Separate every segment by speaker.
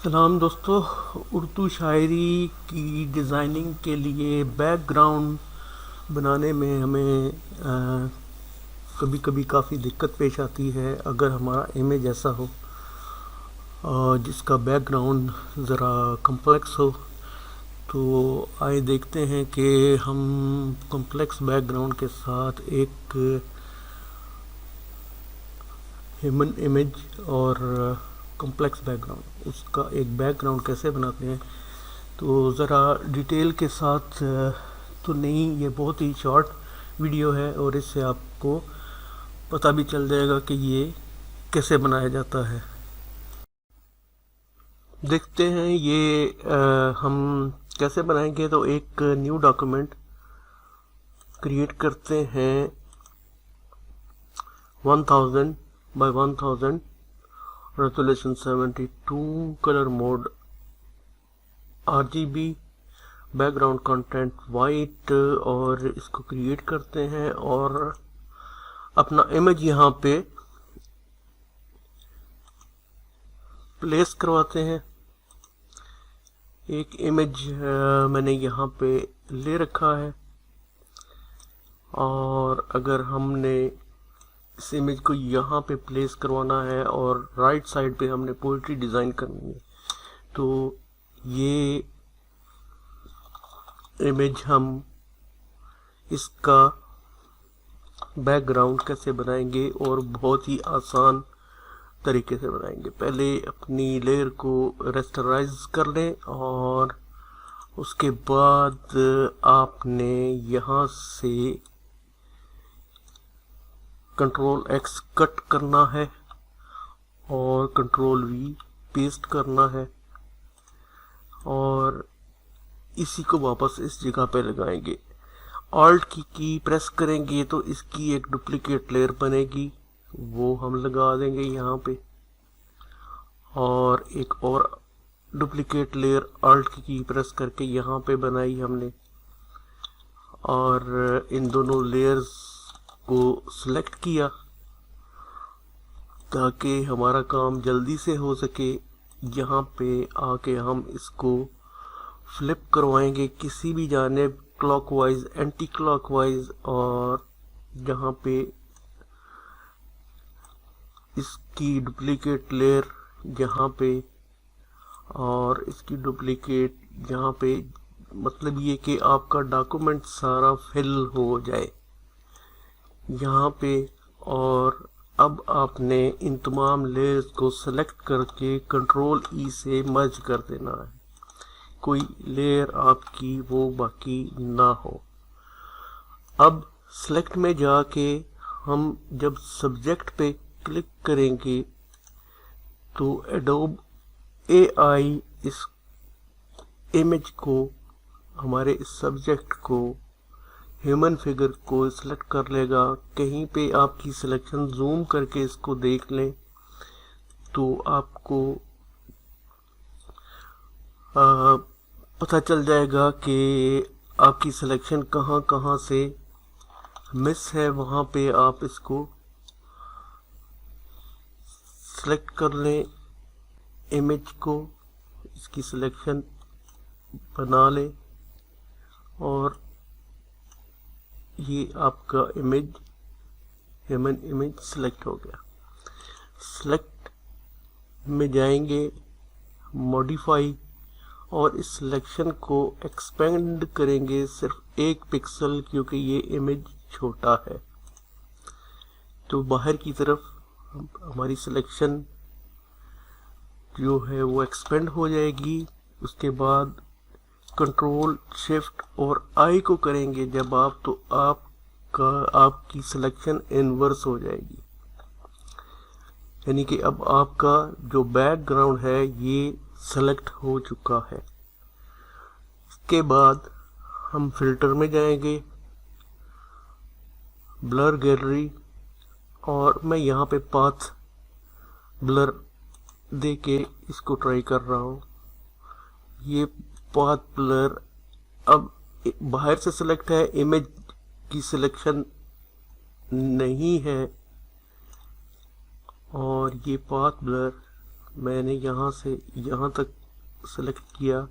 Speaker 1: सलाम दोस्तों। उर्दू शायरी की डिज़ाइनिंग के लिए बैकग्राउंड बनाने में हमें कभी कभी काफ़ी दिक्कत पेश आती है। अगर हमारा इमेज ऐसा हो जिसका बैकग्राउंड ज़रा कम्प्लेक्स हो, तो आइए देखते हैं कि हम कम्प्लेक्स बैकग्राउंड के साथ एक ह्यूमन इमेज और कम्प्लेक्स बैकग्राउंड उसका एक बैकग्राउंड कैसे बनाते हैं। तो ज़रा डिटेल के साथ तो नहीं, ये बहुत ही शॉर्ट वीडियो है और इससे आपको पता भी चल जाएगा कि ये कैसे बनाया जाता है। देखते हैं ये हम कैसे बनाएंगे। तो एक न्यू डॉक्यूमेंट क्रिएट करते हैं 1000 by 1000, resolution 72, colour mode RGB, background content white, और इसको क्रिएट करते हैं और अपना इमेज यहाँ पे प्लेस करवाते हैं। एक इमेज मैंने यहाँ पे ले रखा है, और अगर हमने इस इमेज को यहाँ पे प्लेस करवाना है और राइट साइड पे हमने पोइट्री डिज़ाइन करनी है, तो ये इमेज हम इसका बैकग्राउंड कैसे बनाएंगे, और बहुत ही आसान तरीके से बनाएंगे। पहले अपनी लेयर को रेस्टराइज कर लें और उसके बाद आपने यहाँ से कंट्रोल X कट करना है और कंट्रोल V पेस्ट करना है, और इसी को वापस इस जगह पे लगाएंगे। ऑल्ट की प्रेस करेंगे तो इसकी एक डुप्लीकेट लेयर बनेगी, वो हम लगा देंगे यहाँ पे, और एक और डुप्लीकेट लेयर ऑल्ट की प्रेस करके यहाँ पे बनाई हमने, और इन दोनों लेयर्स को सिलेक्ट किया ताकि हमारा काम जल्दी से हो सके। यहाँ पे आके हम इसको फ्लिप करवाएंगे किसी भी जानिब, क्लॉकवाइज, एंटी क्लॉकवाइज, और जहाँ पे इसकी डुप्लीकेट लेयर यहाँ पे और इसकी डुप्लीकेट यहाँ पे, मतलब ये कि आपका डॉक्यूमेंट सारा फिल हो जाए यहाँ पे। और अब आपने इन तमाम लेयर्स को सेलेक्ट करके कंट्रोल E से मर्ज कर देना है, कोई लेयर आपकी वो बाकी ना हो। अब सेलेक्ट में जाके हम जब सब्जेक्ट पे क्लिक करेंगे तो एडोब AI इस इमेज को, हमारे इस सब्जेक्ट को, ह्यूमन फिगर को सिलेक्ट कर लेगा। कहीं पे आपकी सिलेक्शन जूम करके इसको देख लें तो आपको पता चल जाएगा कि आपकी सिलेक्शन कहाँ कहाँ से मिस है। वहाँ पे आप इसको सिलेक्ट कर लें, इमेज को, इसकी सिलेक्शन बना लें, और ये आपका इमेज, ह्यूमन इमेज सिलेक्ट हो गया। सिलेक्ट में जाएंगे, मॉडिफाई, और इस सिलेक्शन को एक्सपेंड करेंगे सिर्फ 1 पिक्सल, क्योंकि ये इमेज छोटा है। तो बाहर की तरफ हमारी सिलेक्शन जो है वो एक्सपेंड हो जाएगी। उसके बाद कंट्रोल शिफ्ट और I को करेंगे जब आप, तो आपकी सिलेक्शन इन्वर्स हो जाएगी, यानी कि अब आपका जो बैकग्राउंड है ये सेलेक्ट हो चुका है। इसके बाद हम फिल्टर में जाएंगे, ब्लर गैलरी, और मैं यहाँ पे पाथ ब्लर दे के इसको ट्राई कर रहा हूँ। ये पाथ ब्लर अब बाहर से सिलेक्ट है, इमेज की सिलेक्शन नहीं है, और ये पाथ ब्लर मैंने यहाँ से यहाँ तक सेलेक्ट किया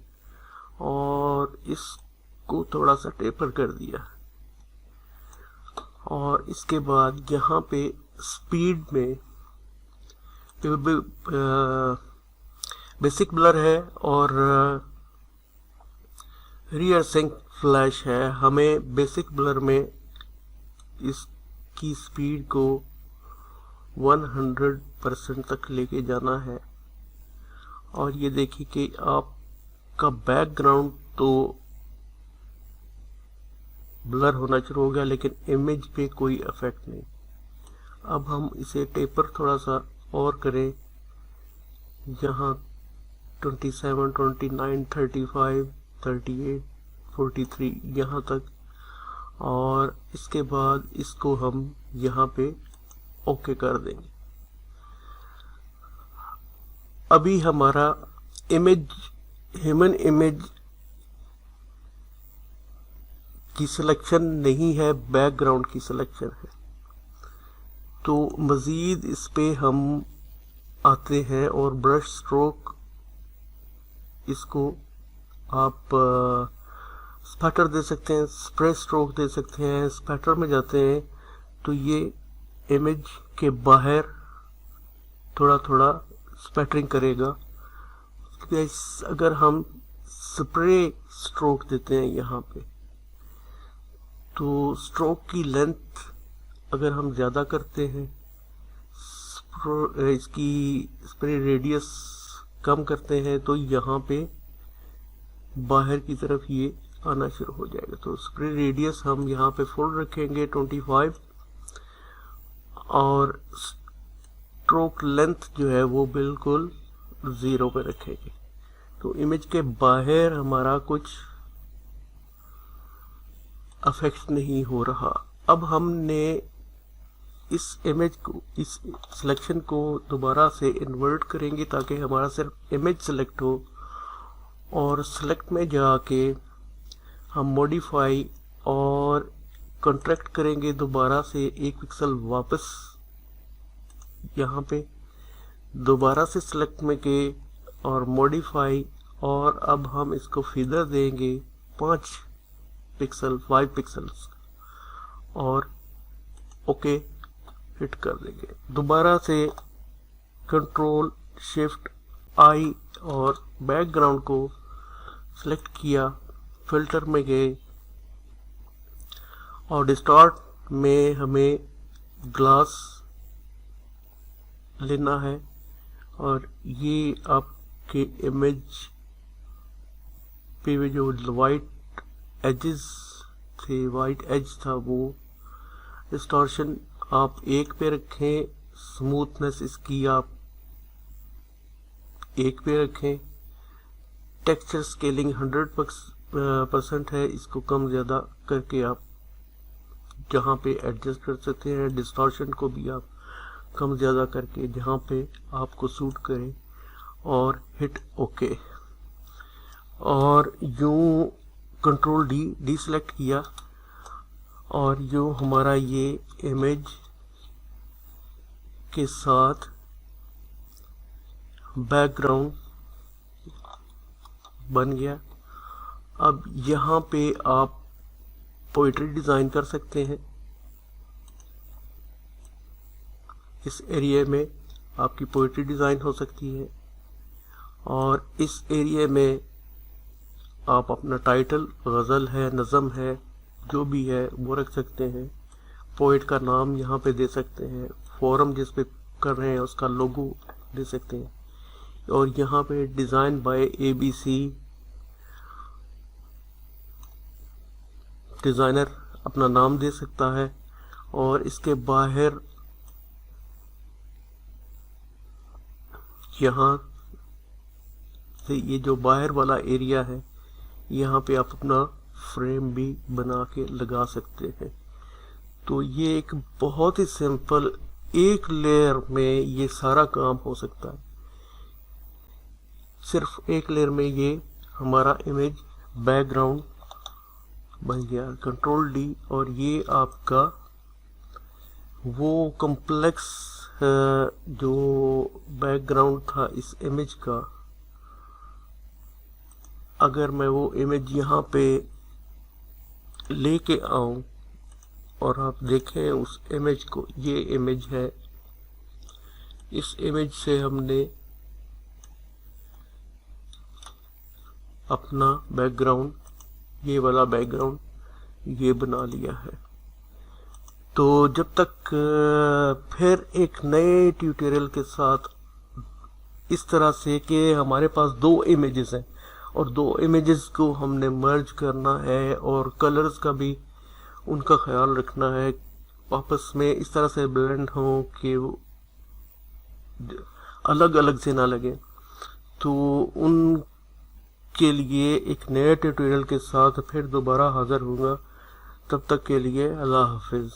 Speaker 1: और इसको थोड़ा सा टेपर कर दिया, और इसके बाद यहाँ पे स्पीड में बेसिक ब्लर है और रियर सिंक फ्लैश है। हमें बेसिक ब्लर में इसकी स्पीड को 100% तक लेके जाना है। और ये देखिए कि आपका बैकग्राउंड तो ब्लर होना शुरू हो गया, लेकिन इमेज पे कोई इफेक्ट नहीं। अब हम इसे टेपर थोड़ा सा और करें, यहाँ 27, 29, 35, 38, 43 यहाँ तक, और इसके बाद इसको हम यहाँ पे ओके कर देंगे। अभी हमारा ह्यूमन इमेज की सिलेक्शन नहीं है, बैकग्राउंड की सिलेक्शन है। तो मज़ीद इस पे हम आते हैं और ब्रश स्ट्रोक, इसको आप स्पैटर दे सकते हैं, स्प्रे स्ट्रोक दे सकते हैं। स्पैटर में जाते हैं तो ये इमेज के बाहर थोड़ा थोड़ा स्पैटरिंग करेगा। अगर हम स्प्रे स्ट्रोक देते हैं यहाँ पे, तो स्ट्रोक की लेंथ अगर हम ज़्यादा करते हैं, इसकी स्प्रे रेडियस कम करते हैं, तो यहाँ पे बाहर की तरफ ये आना शुरू हो जाएगा। तो स्प्रे रेडियस हम यहाँ पे फुल रखेंगे 25, और स्ट्रोक लेंथ जो है वो बिल्कुल 0 पे रखेंगे। तो इमेज के बाहर हमारा कुछ अफेक्ट नहीं हो रहा। अब हमने इस इमेज को, इस सिलेक्शन को दोबारा से इन्वर्ट करेंगे ताकि हमारा सिर्फ इमेज सेलेक्ट हो, और सेलेक्ट में जाके हम मॉडिफाई और कॉन्ट्रैक्ट करेंगे दोबारा से 1 पिक्सल वापस यहाँ पे, दोबारा से सेलेक्ट में के और मॉडिफाई, और अब हम इसको फीदर देंगे 5 पिक्सल्स और ओके हिट कर देंगे। दोबारा से कंट्रोल शिफ्ट आई और बैकग्राउंड को सिलेक्ट किया, फिल्टर में गए और डिस्टॉर्ट में हमें ग्लास लेना है, और ये आपके इमेज पे जो वाइट एजेस थे, वाइट एज था, वो डिस्टॉर्शन आप 1 पे रखें, स्मूथनेस इसकी आप 1 पे रखें, टेक्सचर स्केलिंग 100% है, इसको कम ज़्यादा करके आप जहाँ पे एडजस्ट कर सकते हैं। डिस्टॉर्शन को भी आप कम ज़्यादा करके जहाँ पे आपको सूट करे, और हिट ओके। और यूँ कंट्रोल डी सेलेक्ट किया, और जो हमारा ये इमेज के साथ बैकग्राउंड बन गया। अब यहाँ पे आप पोइट्री डिज़ाइन कर सकते हैं। इस एरिया में आपकी पोइट्री डिज़ाइन हो सकती है, और इस एरिया में आप अपना टाइटल, गज़ल है, नज़म है, जो भी है वो रख सकते हैं। पोइट का नाम यहाँ पे दे सकते हैं, फोरम जिस पे कर रहे हैं उसका लोगो दे सकते हैं, और यहाँ पे डिज़ाइन बाय ABC, डिज़ाइनर अपना नाम दे सकता है। और इसके बाहर यहाँ से ये जो बाहर वाला एरिया है, यहाँ पे आप अपना फ्रेम भी बना के लगा सकते हैं। तो ये एक बहुत ही सिंपल, एक लेयर में ये सारा काम हो सकता है। सिर्फ एक लेयर में ये हमारा इमेज बैकग्राउंड बन गया। कंट्रोल D, और ये आपका वो कॉम्प्लेक्स जो बैकग्राउंड था इस इमेज का, अगर मैं वो इमेज यहाँ पे लेके आऊं और आप देखें उस इमेज को, ये इमेज है, इस इमेज से हमने अपना बैकग्राउंड, ये वाला बैकग्राउंड ये बना लिया है। तो जब तक फिर एक नए ट्यूटोरियल के साथ इस तरह से कि हमारे पास दो इमेजेस हैं और दो इमेजेस को हमने मर्ज करना है और कलर्स का भी उनका ख्याल रखना है, आपस में इस तरह से ब्लेंड हो कि वो अलग अलग से ना लगे। तो उनके लिए एक नए ट्यूटोरियल के साथ फिर दोबारा हाजिर होगा। तब तक के लिए अल्लाह हाफिज़।